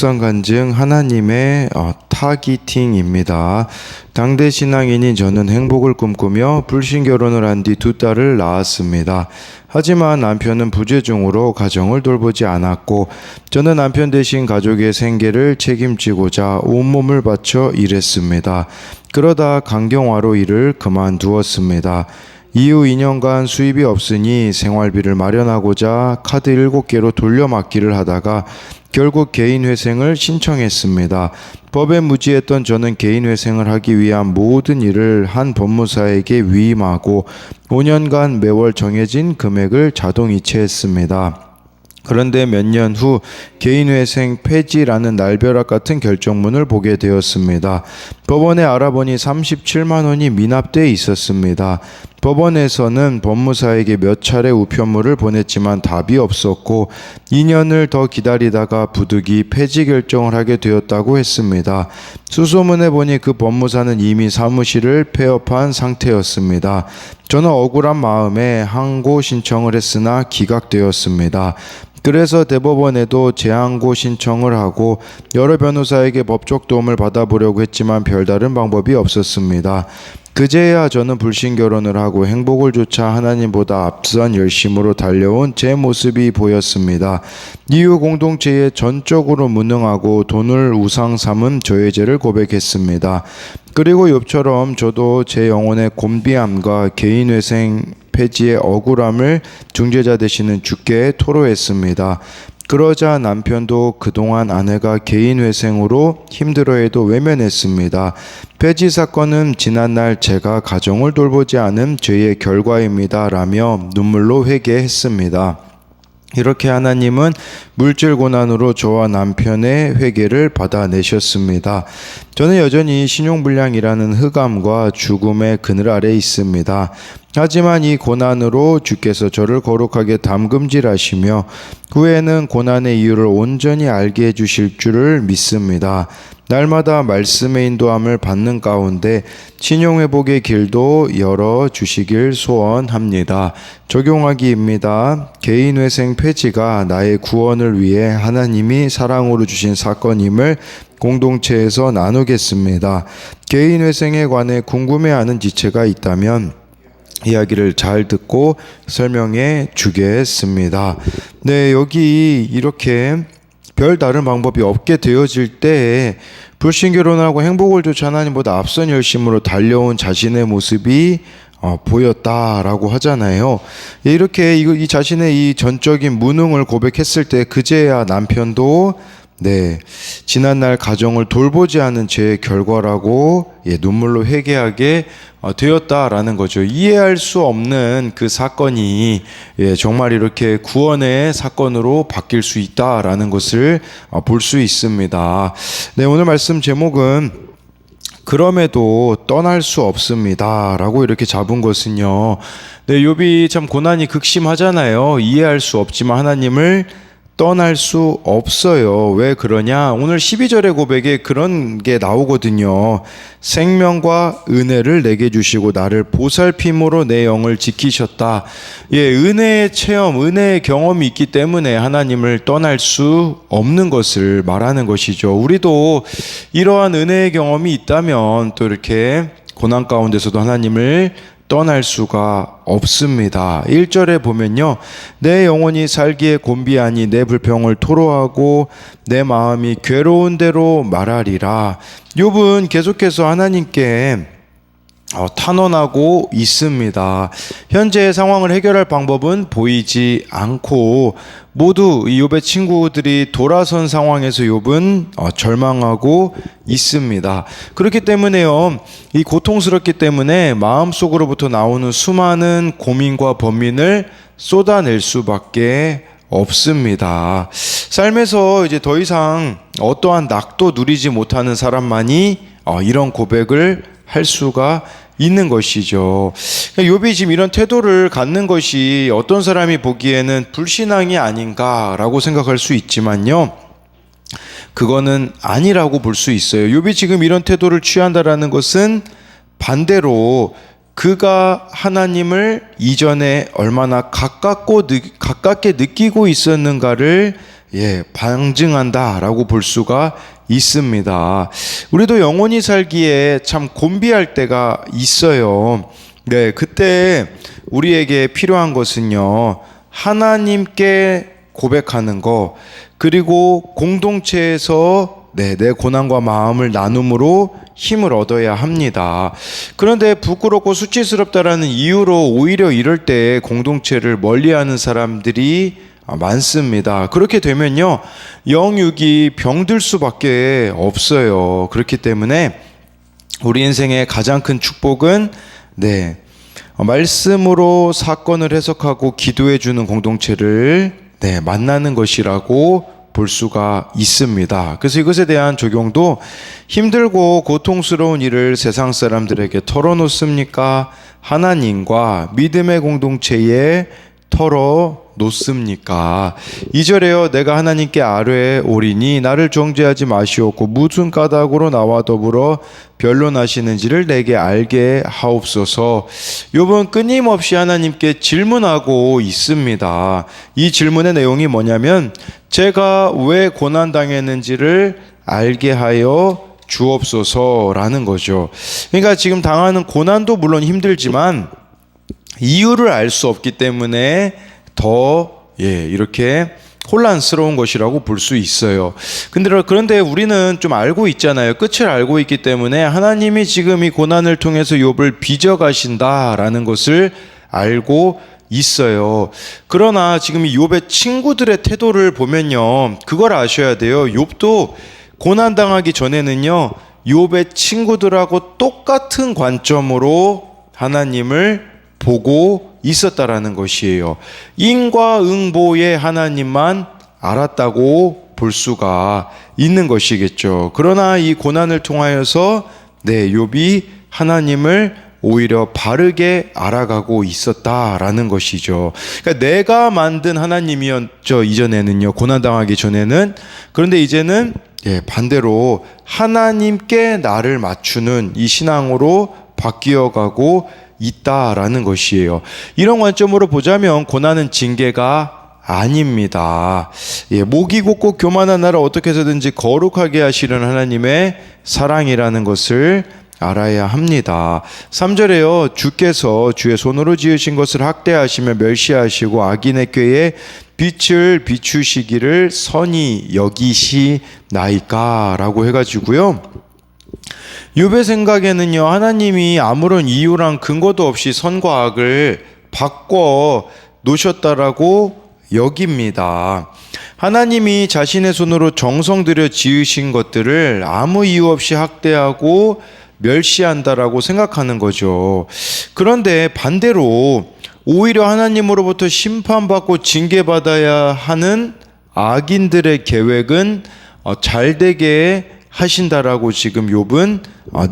간증 하나님의 타깃팅입니다. 당대 신앙인인 저는 행복을 꿈꾸며 불신 결혼을 한 뒤 두 딸을 낳았습니다. 하지만 남편은 부재중으로 가정을 돌보지 않았고 저는 남편 대신 가족의 생계를 책임지고자 온몸을 바쳐 일했습니다. 그러다 강경화로 일을 그만두었습니다. 이후 2년간 수입이 없으니 생활비를 마련하고자 카드 7개로 돌려막기를 하다가 결국 개인회생을 신청했습니다. 법에 무지했던 저는 개인회생을 하기 위한 모든 일을 한 법무사에게 위임하고 5년간 매월 정해진 금액을 자동 이체했습니다. 그런데 몇 년 후 개인회생 폐지라는 날벼락 같은 결정문을 보게 되었습니다. 법원에 알아보니 37만 원이 미납돼 있었습니다. 법원에서는 법무사에게 몇 차례 우편물을 보냈지만 답이 없었고 2년을 더 기다리다가 부득이 폐지 결정을 하게 되었다고 했습니다. 수소문에 보니 그 법무사는 이미 사무실을 폐업한 상태였습니다. 저는 억울한 마음에 항고 신청을 했으나 기각되었습니다. 그래서 대법원에도 재항고 신청을 하고 여러 변호사에게 법적 도움을 받아보려고 했지만 별다른 방법이 없었습니다. 그제야 저는 불신 결혼을 하고 행복을 쫓아 하나님보다 앞선 열심으로 달려온 제 모습이 보였습니다. 이후 공동체에 전적으로 무능하고 돈을 우상 삼은 저의 죄를 고백했습니다. 그리고 욥처럼 저도 제 영혼의 곤비함과 개인회생 폐지의 억울함을 중재자 되시는 주께 토로했습니다. 그러자 남편도 그동안 아내가 개인회생으로 힘들어해도 외면했습니다. 폐지 사건은 지난날 제가 가정을 돌보지 않은 죄의 결과입니다. 라며 눈물로 회개했습니다. 이렇게 하나님은 물질 고난으로 저와 남편의 회개를 받아내셨습니다. 저는 여전히 신용불량이라는 흑암과 죽음의 그늘 아래 있습니다. 하지만 이 고난으로 주께서 저를 거룩하게 담금질하시며 후에는 고난의 이유를 온전히 알게 해주실 줄을 믿습니다. 날마다 말씀의 인도함을 받는 가운데 신용회복의 길도 열어주시길 소원합니다. 적용하기입니다. 개인회생 폐지가 나의 구원을 위해 하나님이 사랑으로 주신 사건임을 공동체에서 나누겠습니다. 개인회생에 관해 궁금해하는 지체가 있다면 이야기를 잘 듣고 설명해 주겠습니다. 네, 여기 이렇게 별다른 방법이 없게 되어질 때에 불신 결혼하고 행복을 쫓아 하나님보다 앞선 열심으로 달려온 자신의 모습이 보였다라고 하잖아요. 이렇게 이 자신의 이 전적인 무능을 고백했을 때 그제야 남편도 지난날 가정을 돌보지 않은 죄의 결과라고 눈물로 회개하게 되었다라는 거죠. 이해할 수 없는 그 사건이 정말 이렇게 구원의 사건으로 바뀔 수 있다라는 것을 볼 수 있습니다. 오늘 말씀 제목은 그럼에도 떠날 수 없습니다 라고 이렇게 잡은 것은요, 욥이 참 고난이 극심하잖아요. 이해할 수 없지만 하나님을 떠날 수 없어요. 왜 그러냐? 오늘 12절의 고백에 그런 게 나오거든요. 생명과 은혜를 내게 주시고 나를 보살핌으로 내 영을 지키셨다. 은혜의 체험, 은혜의 경험이 있기 때문에 하나님을 떠날 수 없는 것을 말하는 것이죠. 우리도 이러한 은혜의 경험이 있다면 또 이렇게 고난 가운데서도 하나님을 떠날 수가 없습니다. 1절에 보면요, 내 영혼이 살기에 곤비하니 내 불평을 토로하고 내 마음이 괴로운 대로 말하리라. 욥은 계속해서 하나님께 탄원하고 있습니다. 현재의 상황을 해결할 방법은 보이지 않고 모두 이 욥의 친구들이 돌아선 상황에서 욥은 절망하고 있습니다. 그렇기 때문에요, 이 고통스럽기 때문에 마음속으로부터 나오는 수많은 고민과 번민을 쏟아낼 수밖에 없습니다. 삶에서 이제 더 이상 어떠한 낙도 누리지 못하는 사람만이 이런 고백을 할 수가 있는 것이죠. 욥이 지금 이런 태도를 갖는 것이 어떤 사람이 보기에는 불신앙이 아닌가라고 생각할 수 있지만요, 그거는 아니라고 볼 수 있어요. 욥이 지금 이런 태도를 취한다라는 것은 반대로 그가 하나님을 이전에 얼마나 가깝게 느끼고 있었는가를 방증한다라고 볼 수가 있습니다. 우리도 영원히 살기에 참 곤비할 때가 있어요. 네, 그때 우리에게 필요한 것은요, 하나님께 고백하는 거, 그리고 공동체에서 내 고난과 마음을 나눔으로 힘을 얻어야 합니다. 그런데 부끄럽고 수치스럽다라는 이유로 오히려 이럴 때 공동체를 멀리하는 사람들이 많습니다. 그렇게 되면요, 영육이 병들 수밖에 없어요. 그렇기 때문에 우리 인생의 가장 큰 축복은 말씀으로 사건을 해석하고 기도해 주는 공동체를 만나는 것이라고 볼 수가 있습니다. 그래서 이것에 대한 적용도, 힘들고 고통스러운 일을 세상 사람들에게 털어놓습니까? 하나님과 믿음의 공동체에 털어놓습니까? 2절에요. 내가 하나님께 아뢰오리니 나를 정죄하지 마시옵고 무슨 까닭으로 나와 더불어 변론하시는지를 내게 알게 하옵소서. 욥은 끊임없이 하나님께 질문하고 있습니다. 이 질문의 내용이 뭐냐면, 제가 왜 고난당했는지를 알게 하여 주옵소서라는 거죠. 그러니까 지금 당하는 고난도 물론 힘들지만 이유를 알 수 없기 때문에 더 이렇게 혼란스러운 것이라고 볼 수 있어요. 그런데 우리는 좀 알고 있잖아요. 끝을 알고 있기 때문에 하나님이 지금 이 고난을 통해서 욥을 빚어가신다라는 것을 알고 있어요. 그러나 지금 이 욥의 친구들의 태도를 보면요, 그걸 아셔야 돼요. 욥도 고난당하기 전에는요, 욥의 친구들하고 똑같은 관점으로 하나님을 보고 있었다라는 것이에요. 인과응보의 하나님만 알았다고 볼 수가 있는 것이겠죠. 그러나 이 고난을 통하여서 욥이 하나님을 오히려 바르게 알아가고 있었다라는 것이죠. 그러니까 내가 만든 하나님이었죠, 이전에는요, 고난당하기 전에는. 그런데 이제는 반대로 하나님께 나를 맞추는 이 신앙으로 바뀌어가고 있다라는 것이에요. 이런 관점으로 보자면 고난은 징계가 아닙니다. 목이 곧고 교만한 나를 어떻게 해서든지 거룩하게 하시는 하나님의 사랑이라는 것을 알아야 합니다. 3절에요. 주께서 주의 손으로 지으신 것을 학대하시며 멸시하시고 악인의 꾀에 빛을 비추시기를 선히 여기시나이까 라고 해가지고요, 욥의 생각에는요, 하나님이 아무런 이유랑 근거도 없이 선과 악을 바꿔 놓으셨다라고 여깁니다. 하나님이 자신의 손으로 정성 들여 지으신 것들을 아무 이유 없이 학대하고 멸시한다라고 생각하는 거죠. 그런데 반대로 오히려 하나님으로부터 심판받고 징계받아야 하는 악인들의 계획은 잘되게 하신다라고 지금 욥은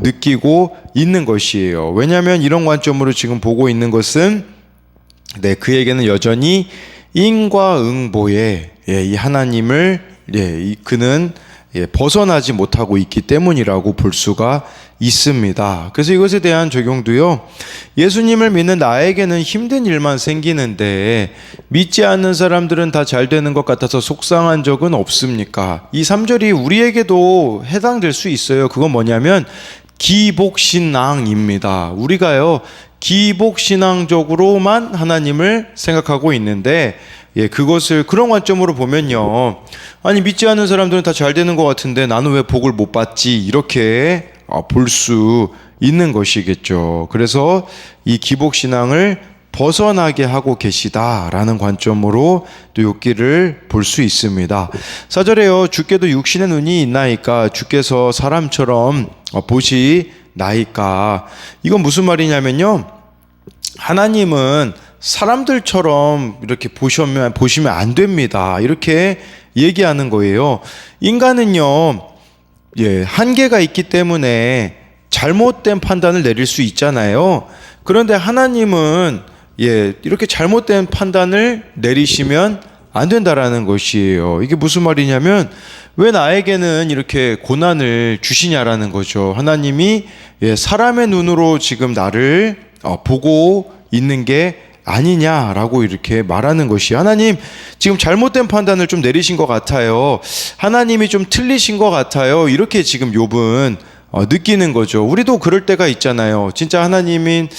느끼고 있는 것이에요. 왜냐하면 이런 관점으로 지금 보고 있는 것은 그에게는 여전히 인과응보의 이 하나님을 그는 벗어나지 못하고 있기 때문이라고 볼 수가 있습니다. 그래서 이것에 대한 적용도요, 예수님을 믿는 나에게는 힘든 일만 생기는데 믿지 않는 사람들은 다 잘 되는 것 같아서 속상한 적은 없습니까? 이 3절이 우리에게도 해당될 수 있어요. 그건 뭐냐면 기복신앙입니다. 우리가요, 기복신앙적으로만 하나님을 생각하고 있는데, 그것을 그런 관점으로 보면요, 아니 믿지 않는 사람들은 다 잘 되는 것 같은데 나는 왜 복을 못 받지, 이렇게 볼 수 있는 것이겠죠. 그래서 이 기복신앙을 벗어나게 하고 계시다라는 관점으로 또 욥기를 볼 수 있습니다. 4절에요. 주께도 육신의 눈이 있나이까 주께서 사람처럼 보시나이까. 이건 무슨 말이냐면요, 하나님은 사람들처럼 이렇게 보시면 안 됩니다, 이렇게 얘기하는 거예요. 인간은요, 한계가 있기 때문에 잘못된 판단을 내릴 수 있잖아요. 그런데 하나님은 이렇게 잘못된 판단을 내리시면 안 된다라는 것이에요. 이게 무슨 말이냐면, 왜 나에게는 이렇게 고난을 주시냐라는 거죠. 하나님이 사람의 눈으로 지금 나를 보고 있는 게 아니냐라고 이렇게 말하는 것이, 하나님 지금 잘못된 판단을 좀 내리신 것 같아요. 하나님이 좀 틀리신 것 같아요. 이렇게 지금 욥은 느끼는 거죠. 우리도 그럴 때가 있잖아요. 진짜 하나님은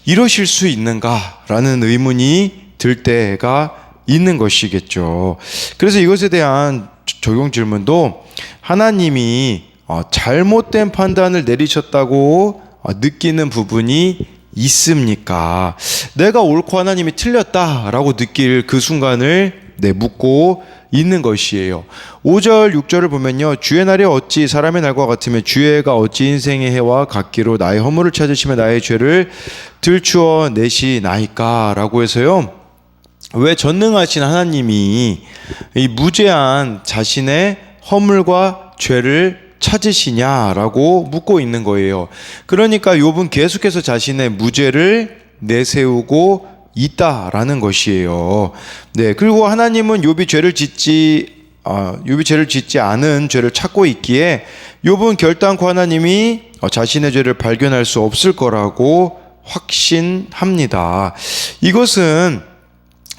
이러실 수 있는가라는 의문이 들 때가 있는 것이겠죠. 그래서 이것에 대한 적용 질문도, 하나님이 잘못된 판단을 내리셨다고 느끼는 부분이 있습니까? 내가 옳고 하나님이 틀렸다라고 느낄 그 순간을 묻고 있는 것이에요. 5절 6절을 보면요, 주의 날이 어찌 사람의 날과 같으며 주의 해가 어찌 인생의 해와 같기로 나의 허물을 찾으시며 나의 죄를 들추어 내시나이까 라고 해서요, 왜 전능하신 하나님이 이 무죄한 자신의 허물과 죄를 찾으시냐라고 묻고 있는 거예요. 그러니까 욥은 계속해서 자신의 무죄를 내세우고 있다라는 것이에요. 네, 그리고 하나님은 욥이 죄를 짓지 않은 죄를 찾고 있기에 욥은 결단코 하나님이 자신의 죄를 발견할 수 없을 거라고 확신합니다. 이것은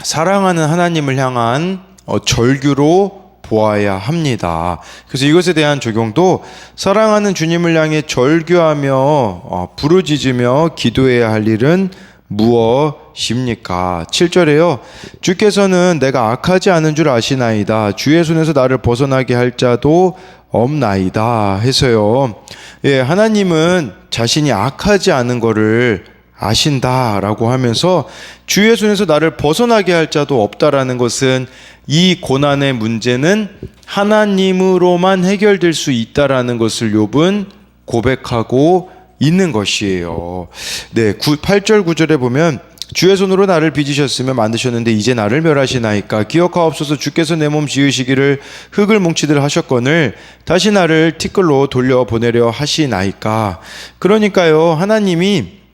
사랑하는 하나님을 향한 절규로 보아야 합니다. 그래서 이것에 대한 적용도, 사랑하는 주님을 향해 절규하며 부르짖으며 기도해야 할 일은 무엇입니까? 7절에요. 주께서는 내가 악하지 않은 줄 아시나이다. 주의 손에서 나를 벗어나게 할 자도 없나이다 해서요. 예, 하나님은 자신이 악하지 않은 것을 아신다라고 하면서 주의 손에서 나를 벗어나게 할 자도 없다라는 것은, 이 고난의 문제는 하나님으로만 해결될 수 있다라는 것을 욥은 고백하고 있는 것이에요. 네, 8절 9절에 보면, 주의 손으로 나를 빚으셨으며 만드셨는데 이제 나를 멸하시나이까? 기억하옵소서. 주께서 내 몸 지으시기를 흙을 뭉치듯 하셨거늘 다시 나를 티끌로 돌려보내려 하시나이까? 그러니까요, 하나님이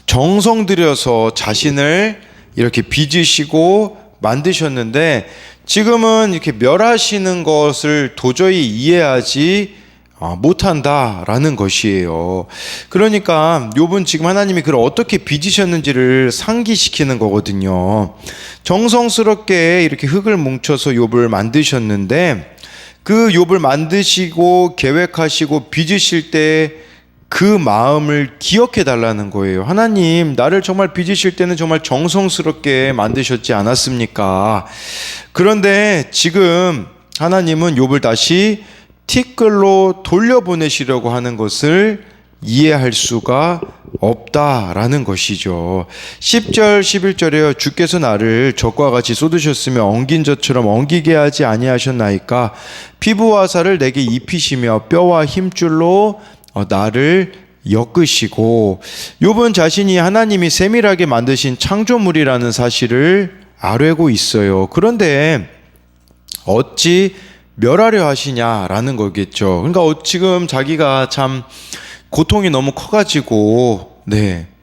정성 들여서 자신을 이렇게 빚으시고 만드셨는데 지금은 이렇게 멸하시는 것을 도저히 이해하지 못한다라는 것이에요. 그러니까 욥은 지금 하나님이 그를 어떻게 빚으셨는지를 상기시키는 거거든요. 정성스럽게 이렇게 흙을 뭉쳐서 욥을 만드셨는데, 그 욥을 만드시고 계획하시고 빚으실 때 그 마음을 기억해 달라는 거예요. 하나님, 나를 정말 빚으실 때는 정말 정성스럽게 만드셨지 않았습니까? 그런데 지금 하나님은 욥을 다시 티끌로 돌려보내시려고 하는 것을 이해할 수가 없다라는 것이죠. 10절 11절에요. 주께서 나를 젖과 같이 쏟으셨으며 엉긴 젖처럼 엉기게 하지 아니하셨나이까? 피부와 살을 내게 입히시며 뼈와 힘줄로 나를 엮으시고, 욥은 자신이 하나님이 세밀하게 만드신 창조물이라는 사실을 알고 있어요. 그런데 어찌 멸하려 하시냐라는 거겠죠. 그러니까 지금 자기가 참 고통이 너무 커가지고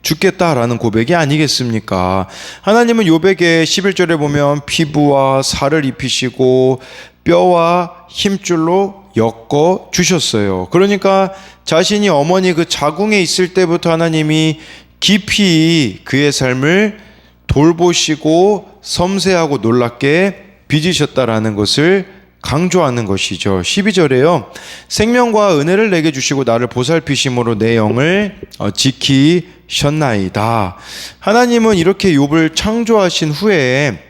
죽겠다라는 고백이 아니겠습니까? 하나님은 욥에게 11절에 보면 피부와 살을 입히시고 뼈와 힘줄로 엮어 주셨어요. 그러니까 자신이 어머니 그 자궁에 있을 때부터 하나님이 깊이 그의 삶을 돌보시고 섬세하고 놀랍게 빚으셨다라는 것을 강조하는 것이죠. 12절에요. 생명과 은혜를 내게 주시고 나를 보살피심으로 내 영을 지키셨나이다. 하나님은 이렇게 욥을 창조하신 후에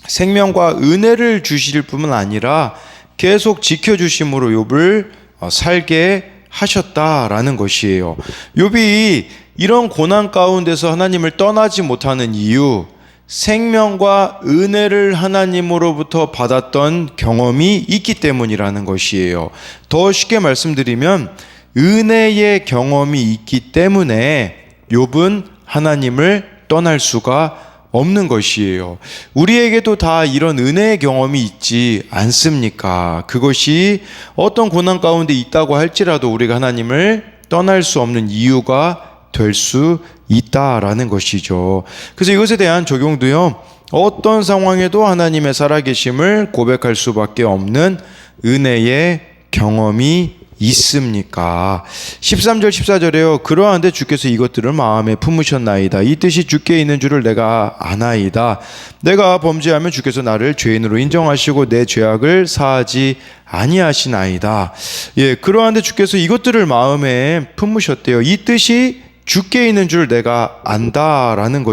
생명과 은혜를 주실 뿐만 아니라 계속 지켜주심으로 욥을 살게 하셨다라는 것이에요. 욥이 이런 고난 가운데서 하나님을 떠나지 못하는 이유, 생명과 은혜를 하나님으로부터 받았던 경험이 있기 때문이라는 것이에요. 더 쉽게 말씀드리면 은혜의 경험이 있기 때문에 욥은 하나님을 떠날 수가 없는 것이에요. 우리에게도 다 이런 은혜의 경험이 있지 않습니까? 그것이 어떤 고난 가운데 있다고 할지라도 우리가 하나님을 떠날 수 없는 이유가 될 수 있다라는 것이죠. 그래서 이것에 대한 적용도요, 어떤 상황에도 하나님의 살아계심을 고백할 수밖에 없는 은혜의 경험이 있습니까? 13절 14절에요. 그러한데 주께서 이것들을 마음에 품으셨나이다. 이 뜻이 주께 있는 줄을 내가 아나이다. 내가 범죄하면 주께서 나를 죄인으로 인정하시고 내 죄악을 사하지 아니하시나이다. 예, 그러한데 주께서 이것들을 마음에 품으셨대요. 이 뜻이 주께 있는 줄 내가 안다라는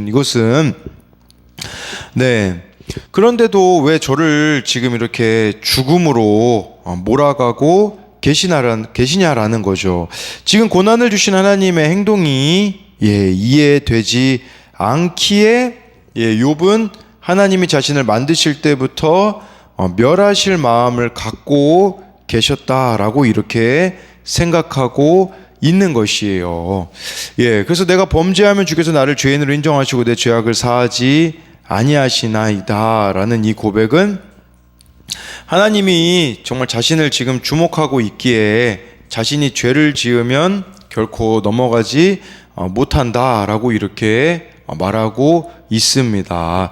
이것은 네. 그런데도 왜 저를 지금 이렇게 죽음으로 몰아가고 계시냐라는 거죠. 지금 고난을 주신 하나님의 행동이 이해되지 않기에 욥은 하나님이 자신을 만드실 때부터 멸하실 마음을 갖고 계셨다라고 이렇게 생각하고 있는 것이에요. 그래서 내가 범죄하면 주께서 나를 죄인으로 인정하시고 내 죄악을 사하지 아니하시나이다라는 이 고백은 하나님이 정말 자신을 지금 주목하고 있기에 자신이 죄를 지으면 결코 넘어가지 못한다라고 이렇게 말하고 있습니다.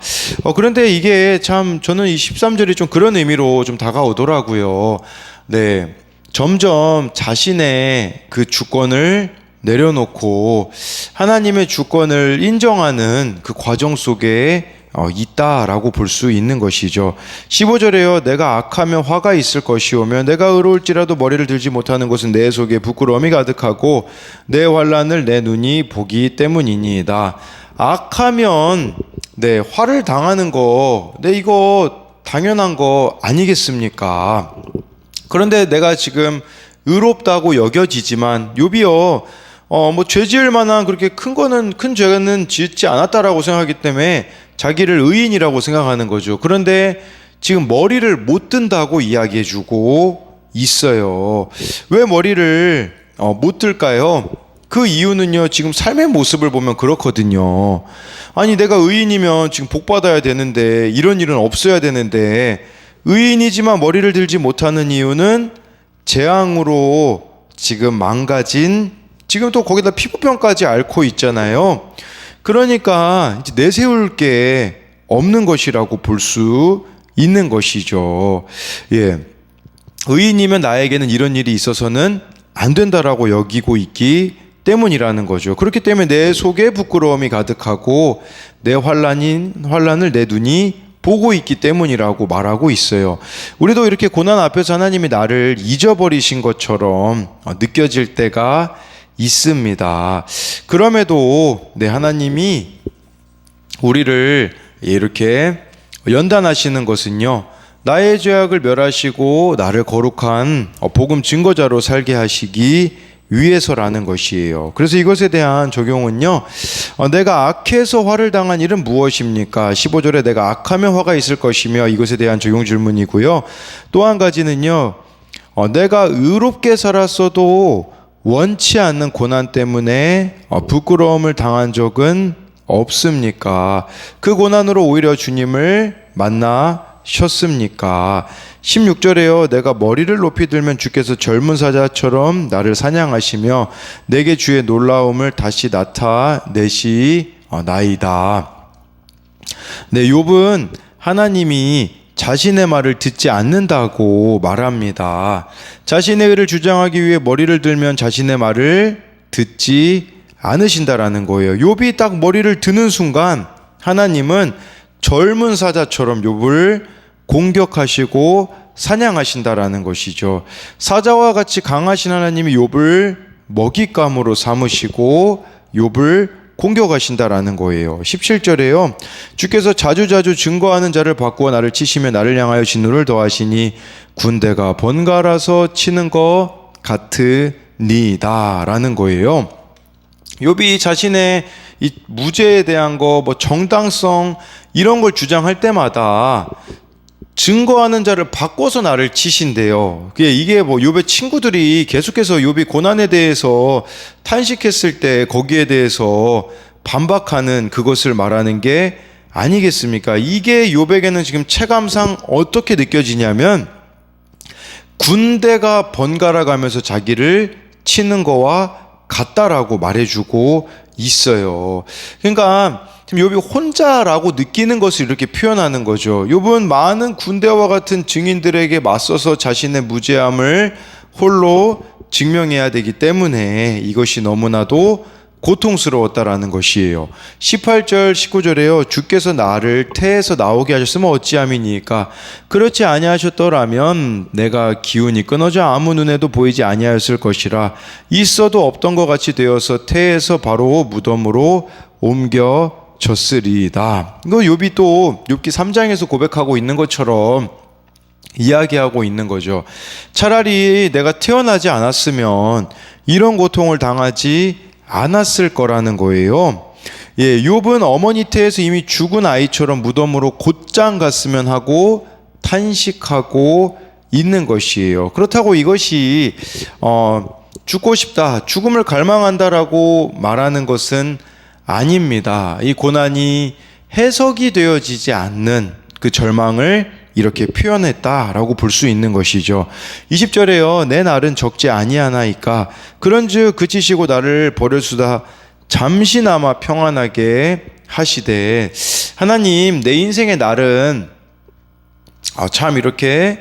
그런데 이게 참 저는 이 13절이 좀 그런 의미로 좀 다가오더라고요. 네. 점점 자신의 그 주권을 내려놓고 하나님의 주권을 인정하는 그 과정 속에 있다라고 볼 수 있는 것이죠. 15절에요. 내가 악하면 화가 있을 것이오며 내가 의로울지라도 머리를 들지 못하는 것은 내 속에 부끄러움이 가득하고 내 환난을 내 눈이 보기 때문이니이다. 악하면 화를 당하는 거 이거 당연한 거 아니겠습니까? 그런데 내가 지금 의롭다고 여겨지지만 욥이요 죄 지을 만한 그렇게 큰 죄는 짓지 않았다라고 생각하기 때문에 자기를 의인이라고 생각하는 거죠. 그런데 지금 머리를 못 든다고 이야기해주고 있어요. 왜 머리를 못 들까요? 그 이유는요, 지금 삶의 모습을 보면 그렇거든요. 아니, 내가 의인이면 지금 복 받아야 되는데, 이런 일은 없어야 되는데, 의인이지만 머리를 들지 못하는 이유는 재앙으로 지금 망가진, 지금 또 거기다 피부병까지 앓고 있잖아요. 그러니까 이제 내세울 게 없는 것이라고 볼 수 있는 것이죠. 의인이면 나에게는 이런 일이 있어서는 안 된다라고 여기고 있기 때문이라는 거죠. 그렇기 때문에 내 속에 부끄러움이 가득하고 내 환난을 내 눈이 보고 있기 때문이라고 말하고 있어요. 우리도 이렇게 고난 앞에서 하나님이 나를 잊어버리신 것처럼 느껴질 때가 있습니다. 그럼에도 하나님이 우리를 이렇게 연단하시는 것은요, 나의 죄악을 멸하시고 나를 거룩한 복음 증거자로 살게 하시기 위해서라는 것이에요. 그래서 이것에 대한 적용은요, 내가 악해서 화를 당한 일은 무엇입니까? 15절에 내가 악하면 화가 있을 것이며, 이것에 대한 적용 질문이고요. 또 한 가지는요, 내가 의롭게 살았어도 원치 않는 고난 때문에 부끄러움을 당한 적은 없습니까? 그 고난으로 오히려 주님을 만나셨습니까? 16절에요. 내가 머리를 높이 들면 주께서 젊은 사자처럼 나를 사냥하시며 내게 주의 놀라움을 다시 나타내시나이다. 욥은 하나님이 자신의 말을 듣지 않는다고 말합니다. 자신의 의를 주장하기 위해 머리를 들면 자신의 말을 듣지 않으신다라는 거예요. 욥이 딱 머리를 드는 순간 하나님은 젊은 사자처럼 욥을 공격하시고 사냥하신다라는 것이죠. 사자와 같이 강하신 하나님이 욥을 먹잇감으로 삼으시고 욥을 공격하신다라는 거예요. 17절에요. 주께서 자주자주 증거하는 자를 바꾸어 나를 치시며 나를 향하여 진노를 더하시니 군대가 번갈아서 치는 것 같으니이다 라는 거예요. 욥이 자신의 이 무죄에 대한 정당성 이런 걸 주장할 때마다 증거하는 자를 바꿔서 나를 치신대요. 이게 욥의 친구들이 계속해서 욥이 고난에 대해서 탄식했을 때 거기에 대해서 반박하는 그것을 말하는 게 아니겠습니까? 이게 욥에게는 지금 체감상 어떻게 느껴지냐면 군대가 번갈아 가면서 자기를 치는 거와 같다라고 말해주고 있어요. 그러니까 지금 욥이 혼자라고 느끼는 것을 이렇게 표현하는 거죠. 욥은 많은 군대와 같은 증인들에게 맞서서 자신의 무죄함을 홀로 증명해야 되기 때문에 이것이 너무나도 고통스러웠다라는 것이에요. 18절 19절에요. 주께서 나를 태에서 나오게 하셨으면 어찌함이니까 그렇지 아니하셨더라면 내가 기운이 끊어져 아무 눈에도 보이지 아니하였을 것이라 있어도 없던 것 같이 되어서 태에서 바로 무덤으로 옮겨졌으리이다. 이거 욥이 또 욥기 3장에서 고백하고 있는 것처럼 이야기하고 있는 거죠. 차라리 내가 태어나지 않았으면 이런 고통을 당하지 않았을 거라는 거예요. 욥은 어머니 태에서 이미 죽은 아이처럼 무덤으로 곧장 갔으면 하고 탄식하고 있는 것이에요. 그렇다고 이것이 죽고 싶다, 죽음을 갈망한다라고 말하는 것은 아닙니다. 이 고난이 해석이 되어지지 않는 그 절망을 이렇게 표현했다라고 볼 수 있는 것이죠. 20절에요. 내 날은 적지 아니하나이까 그런즉 그치시고 나를 버려수다 잠시나마 평안하게 하시되. 하나님, 내 인생의 날은 참 이렇게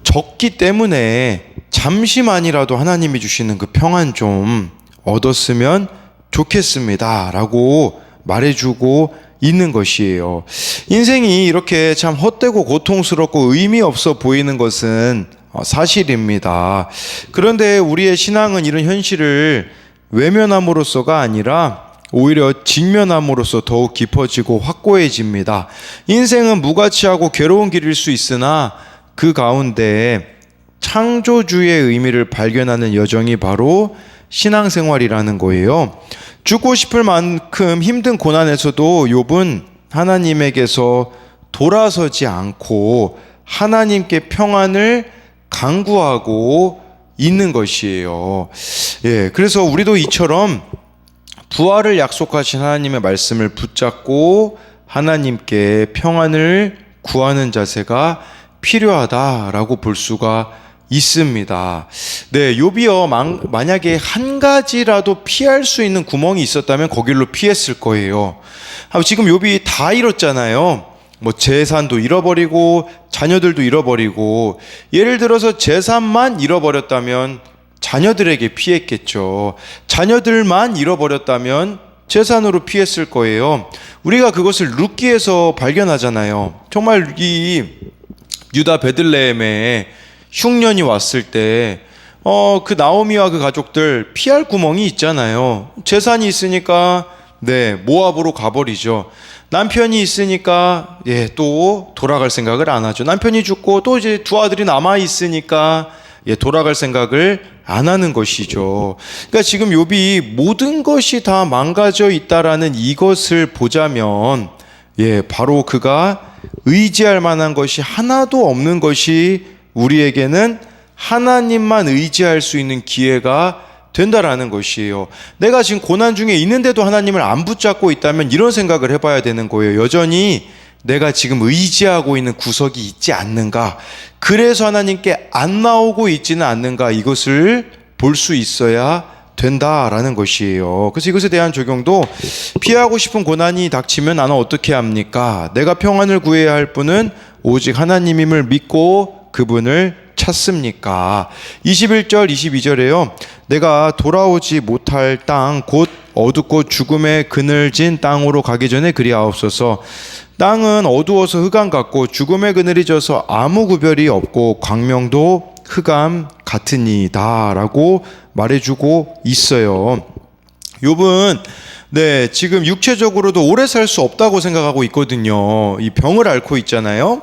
적기 때문에 잠시만이라도 하나님이 주시는 그 평안 좀 얻었으면 좋겠습니다 라고 말해주고 있는 것이에요. 인생이 이렇게 참 헛되고 고통스럽고 의미 없어 보이는 것은 사실입니다. 그런데 우리의 신앙은 이런 현실을 외면함으로써가 아니라 오히려 직면함으로써 더욱 깊어지고 확고해집니다. 인생은 무가치하고 괴로운 길일 수 있으나 그 가운데 창조주의 의미를 발견하는 여정이 바로 신앙생활이라는 거예요. 죽고 싶을 만큼 힘든 고난에서도 욥은 하나님에게서 돌아서지 않고 하나님께 평안을 간구하고 있는 것이에요. 그래서 우리도 이처럼 부활을 약속하신 하나님의 말씀을 붙잡고 하나님께 평안을 구하는 자세가 필요하다라고 볼 수가 있습니다. 욥이요, 만약에 한 가지라도 피할 수 있는 구멍이 있었다면 거길로 피했을 거예요. 지금 욥이 다 잃었잖아요. 재산도 잃어버리고 자녀들도 잃어버리고. 예를 들어서 재산만 잃어버렸다면 자녀들에게 피했겠죠. 자녀들만 잃어버렸다면 재산으로 피했을 거예요. 우리가 그것을 룻기에서 발견하잖아요. 정말 이 유다 베들레헴에 흉년이 왔을 때 그 나오미와 그 가족들 피할 구멍이 있잖아요. 재산이 있으니까 모압으로 가버리죠. 남편이 있으니까 또 돌아갈 생각을 안 하죠. 남편이 죽고 또 이제 두 아들이 남아 있으니까 돌아갈 생각을 안 하는 것이죠. 그러니까 지금 욥이 모든 것이 다 망가져 있다라는 이것을 보자면 바로 그가 의지할 만한 것이 하나도 없는 것이 우리에게는 하나님만 의지할 수 있는 기회가 된다라는 것이에요. 내가 지금 고난 중에 있는데도 하나님을 안 붙잡고 있다면 이런 생각을 해봐야 되는 거예요. 여전히 내가 지금 의지하고 있는 구석이 있지 않는가? 그래서 하나님께 안 나오고 있지는 않는가? 이것을 볼 수 있어야 된다라는 것이에요. 그래서 이것에 대한 적용도 피하고 싶은 고난이 닥치면 나는 어떻게 합니까? 내가 평안을 구해야 할 분은 오직 하나님임을 믿고 그분을 찾습니까? 21절 22절에요. 내가 돌아오지 못할 땅 곧 어둡고 죽음의 그늘진 땅으로 가기 전에 그리하옵소서. 땅은 어두워서 흑암 같고 죽음의 그늘이 져서 아무 구별이 없고 광명도 흑암 같으니이다 라고 말해주고 있어요. 욥은 지금 육체적으로도 오래 살 수 없다고 생각하고 있거든요. 이 병을 앓고 있잖아요.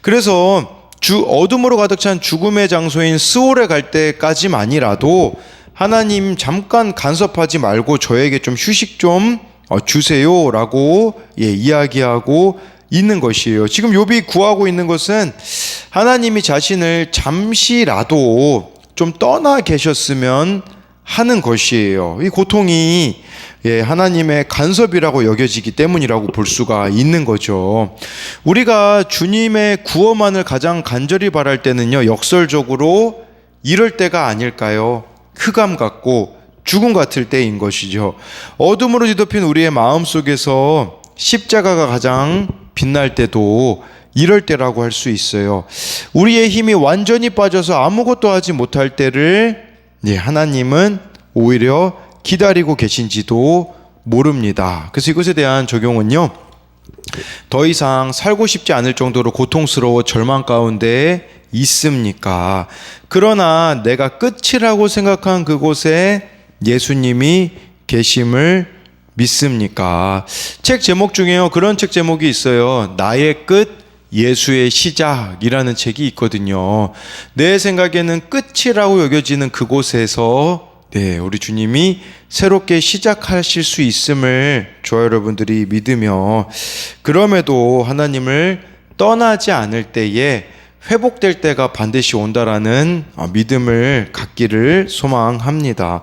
그래서 어둠으로 가득 찬 죽음의 장소인 스올에 갈 때까지만이라도 하나님 잠깐 간섭하지 말고 저에게 좀 휴식 좀 주세요라고 이야기하고 있는 것이에요. 지금 욥이 구하고 있는 것은 하나님이 자신을 잠시라도 좀 떠나 계셨으면 하는 것이에요. 이 고통이 하나님의 간섭이라고 여겨지기 때문이라고 볼 수가 있는 거죠. 우리가 주님의 구원만을 가장 간절히 바랄 때는요, 역설적으로 이럴 때가 아닐까요? 흑암 같고 죽음 같을 때인 것이죠. 어둠으로 뒤덮인 우리의 마음 속에서 십자가가 가장 빛날 때도 이럴 때라고 할 수 있어요. 우리의 힘이 완전히 빠져서 아무것도 하지 못할 때를 하나님은 오히려 기다리고 계신지도 모릅니다. 그래서 이것에 대한 적용은요, 더 이상 살고 싶지 않을 정도로 고통스러워 절망 가운데 있습니까? 그러나 내가 끝이라고 생각한 그곳에 예수님이 계심을 믿습니까? 책 제목 중에요, 그런 책 제목이 있어요. 나의 끝, 예수의 시작이라는 책이 있거든요. 내 생각에는 끝이라고 여겨지는 그곳에서 우리 주님이 새롭게 시작하실 수 있음을 저와 여러분들이 믿으며, 그럼에도 하나님을 떠나지 않을 때에 회복될 때가 반드시 온다라는 믿음을 갖기를 소망합니다.